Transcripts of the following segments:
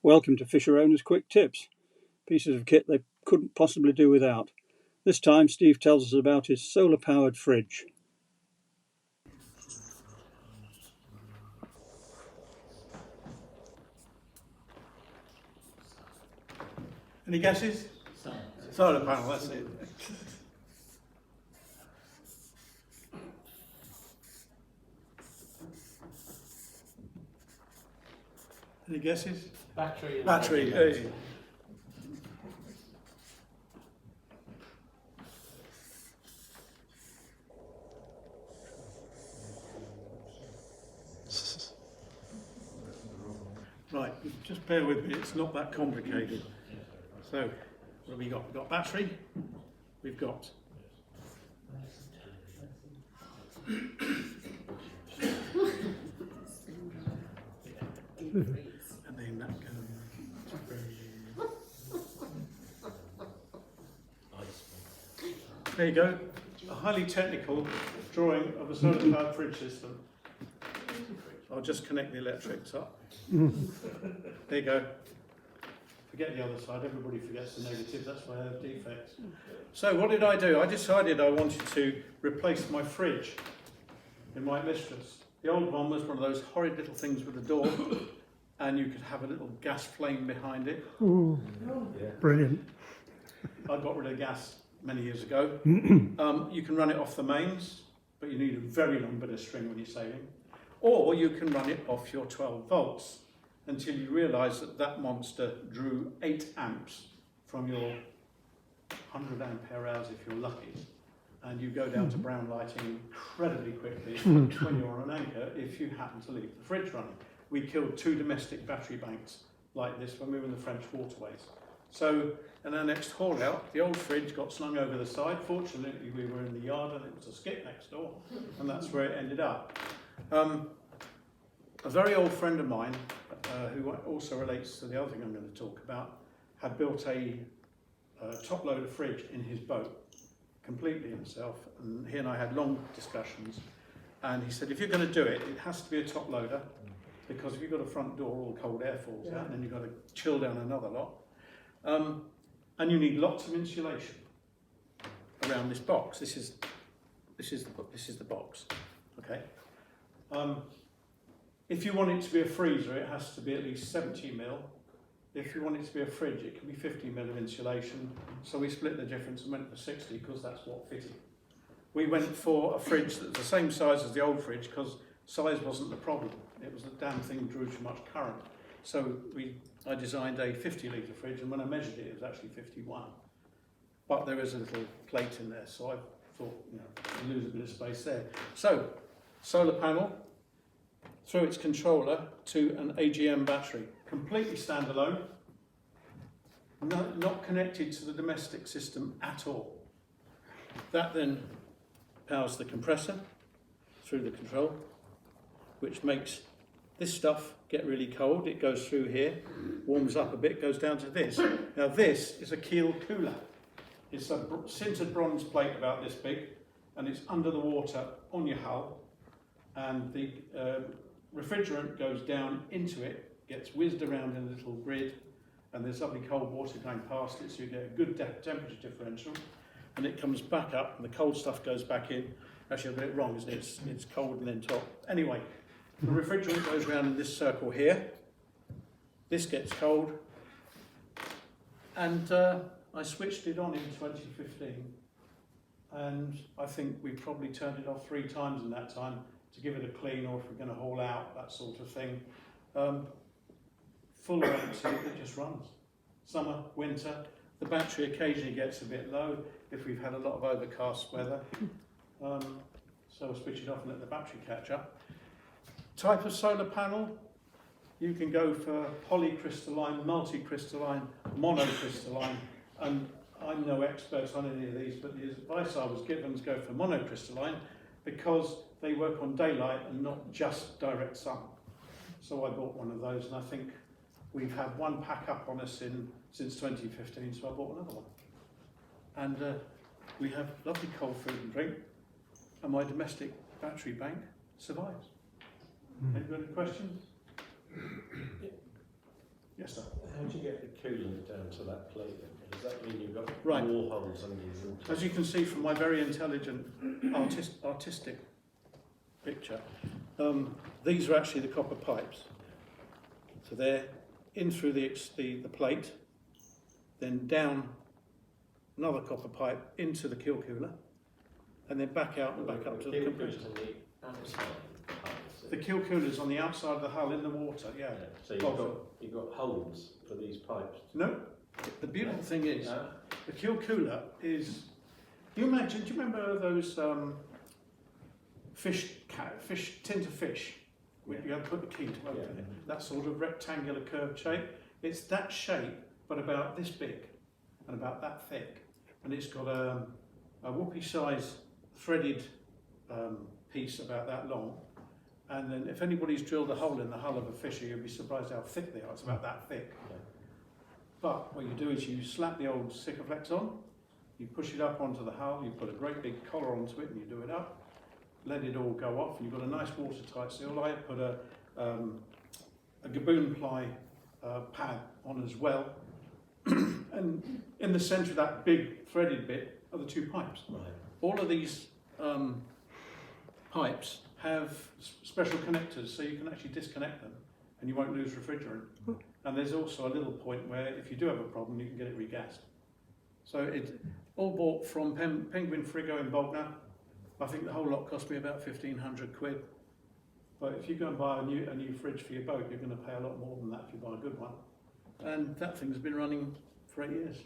Welcome to Fisher Owners Quick Tips, pieces of kit they couldn't possibly do without. This time Steve tells us about his solar-powered fridge. Any guesses? Solar panel, that's it. Any guesses? Battery. Battery. Hey. Right, just bear with me, it's not that complicated. So, what have we got? We've got battery, we've got and then that goes. There you go, a highly technical drawing of a solar powered fridge system. I'll just connect the electrics up. There you go. Forget the other side, everybody forgets the negative, that's why I have defects. So what did I do? I decided I wanted to replace my fridge in my Mistress. The old one was one of those horrid little things with a door, and you could have a little gas flame behind it. Ooh, brilliant. I got rid of gas many years ago. You can run it off the mains, but you need a very long bit of string when you're sailing. Or you can run it off your 12 volts until you realise that that monster drew 8 amps from your 100 ampere hours if you're lucky. And you go down to brown lighting incredibly quickly when you're on an anchor if you happen to leave the fridge running. We killed 2 domestic battery banks like this when we were in the French waterways. So in our next haul out, the old fridge got slung over the side. Fortunately, we were in the yard and it was a skip next door, and that's where it ended up. A very old friend of mine, who also relates to the other thing I'm going to talk about, had built a top loader fridge in his boat, completely himself, and he and I had long discussions, and he said, if you're going to do it, it has to be a top loader, because if you've got a front door, all cold air falls out, and then you've got to chill down another lot, and you need lots of insulation around this box. This is the box, okay. If you want it to be a freezer, it has to be at least 70 mil. If you want it to be a fridge, it can be 50 mil of insulation. So we split the difference and went for 60 because that's what fitted. We went for a fridge that's the same size as the old fridge because size wasn't the problem. It was the damn thing drew too much current. So I designed a 50 litre fridge, and when I measured it, it was actually 51. But there is a little plate in there, so I thought, you lose a bit of space there. So, solar panel through its controller to an AGM battery, completely standalone, not connected to the domestic system at all. That then powers the compressor through the control, which makes this stuff get really cold. It goes through here, warms up a bit, goes down to this. Now this is a keel cooler. It's a sintered bronze plate about this big, and it's under the water on your hull, and the refrigerant goes down into it, gets whizzed around in a little grid, and there's lovely cold water going past it, so you get a good temperature differential, and it comes back up, and the cold stuff goes back in. Actually, I got it wrong, isn't it? It's cold and then top. Anyway, the refrigerant goes around in this circle here. This gets cold, and I switched it on in 2015, and I think we probably turned it off 3 times in that time to give it a clean, or if we're going to haul out, that sort of thing. Full warranty, it just runs. Summer, winter, the battery occasionally gets a bit low if we've had a lot of overcast weather. So I'll switch it off and let the battery catch up. Type of solar panel, you can go for polycrystalline, multicrystalline, monocrystalline, and I'm no expert on any of these, but the advice I was given is go for monocrystalline because they work on daylight and not just direct sun. So I bought one of those, and I think we've had one pack up on us since 2015, so I bought another one. And we have lovely cold food and drink, and my domestic battery bank survives. Any questions? Yes, sir. How do you get the coolant down to that plate then? Does that mean you've got Right. more holes under your water? As you can see from my very intelligent artistic picture, these are actually the copper pipes. So they're in through the plate, then down another copper pipe into the keel cooler, and then back out and back up to the compressor. The keel cooler is on the outside of the hull in the water, yeah. So you've got holes for these pipes? No. The beautiful thing is, the keel cooler is, do you remember those tins of fish? Where you had to put the key to open it. That sort of rectangular curved shape. It's that shape, but about this big and about that thick. And it's got a whoopee size threaded piece about that long. And then if anybody's drilled a hole in the hull of a fisher, you'll be surprised how thick they are. It's about that thick. Yeah. But what you do is you slap the old Sikaflex on, you push it up onto the hull, you put a great big collar onto it and you do it up, let it all go off, and you've got a nice watertight seal. I put a gaboon ply pad on as well. And in the centre of that big threaded bit are the two pipes. Right. All of these pipes have special connectors, so you can actually disconnect them and you won't lose refrigerant. And there's also a little point where if you do have a problem, you can get it regassed. So it's all bought from Penguin Frigo in Bognor. I think the whole lot cost me about 1,500 quid. But if you go and buy a new fridge for your boat, you're going to pay a lot more than that if you buy a good one. And that thing's been running for 8 years.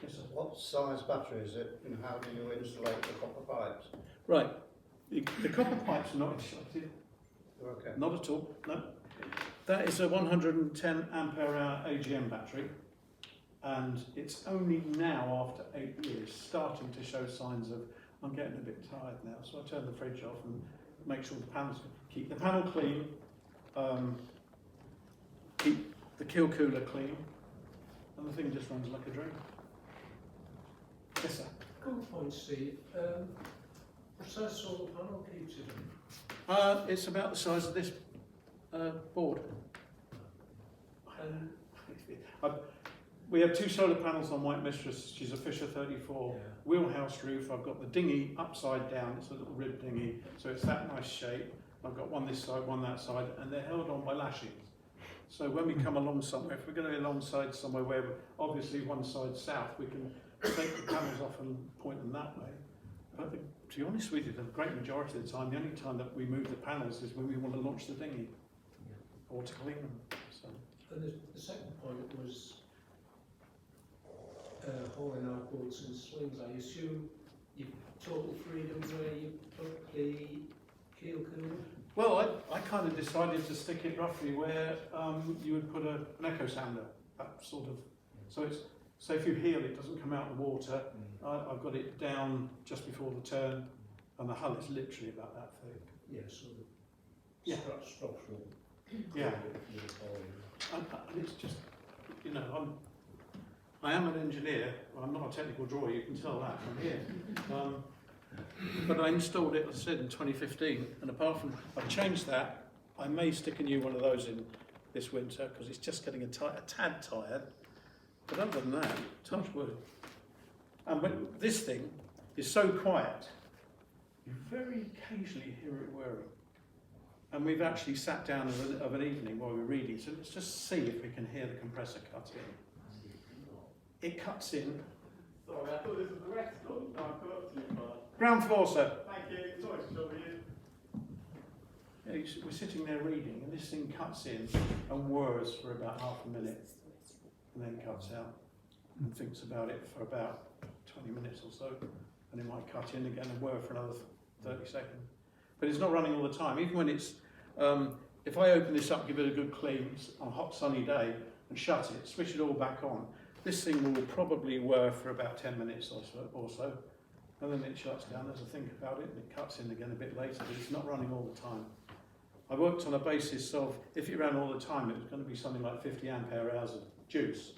Yes, sir. What size battery is it, and how do you insulate the copper pipes? Right. The copper pipes are not insulated. Okay. Not at all, no. That is a 110 ampere hour AGM battery, and it's only now, after 8 years, starting to show signs of, I'm getting a bit tired now, so I turn the fridge off and make sure the panels, keep the panel clean, keep the keel cooler clean, and the thing just runs like a dream. Yes, sir. Good point, Steve. What size solar panel keeps it in? It's about the size of this board. And We have two solar panels on White Mistress. She's a Fisher 34 wheelhouse roof. I've got the dinghy upside down. It's a little rib dinghy, so it's that nice shape. I've got one this side, one that side, and they're held on by lashings. So when we come along somewhere, if we're going to be alongside somewhere where obviously one side's south, we can take the panels off and point them that way. But to be honest with you, the great majority of the time, the only time that we move the panels is when we want to launch the dinghy or to clean them. So. and the second point was hauling out boats and slings. I assume you've total freedom where you put the keel cooler? Well, I kind of decided to stick it roughly where you would put an echo sounder, that sort of. So if you heel, it doesn't come out of the water. I've got it down just before the turn, and the hull is literally about that thick. Yeah, so the Yeah. structural. Yeah. And it's just, you know, I am an engineer. Well, I'm not a technical drawer. You can tell that from here. But I installed it, as I said, in 2015, and apart from I've changed that, I may stick a new one of those in this winter because it's just getting a tad tired. But other than that, touch wood. And when this thing is so quiet, you very occasionally hear it whirring. And we've actually sat down of an evening while we're reading, so let's just see if we can hear the compressor cut in. It cuts in. Sorry, I thought this was the restaurant. No, I thought too far. Ground floor, sir. Thank you. Sorry to trouble you. Yeah, we're sitting there reading, and this thing cuts in and whirs for about half a minute, and then cuts out and thinks about it for about 20 minutes or so, and it might cut in again and whir for another 30 seconds. But it's not running all the time. Even when it's, if I open this up, give it a good clean on a hot sunny day, and shut it, switch it all back on, this thing will probably whir for about 10 minutes or so, and then it shuts down as I think about it, and it cuts in again a bit later, but it's not running all the time. I worked on a basis of, if it ran all the time, it was going to be something like 50 ampere hours of juice.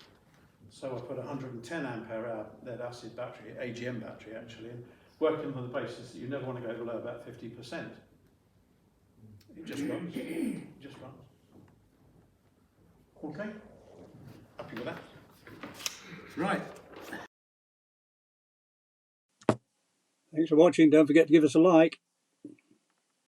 So I put a 110 ampere hour lead acid battery, AGM battery actually, and working on the basis that you never want to go below about 50%. It just runs. It just runs. Okay? Happy with that? Right. Thanks for watching. Don't forget to give us a like.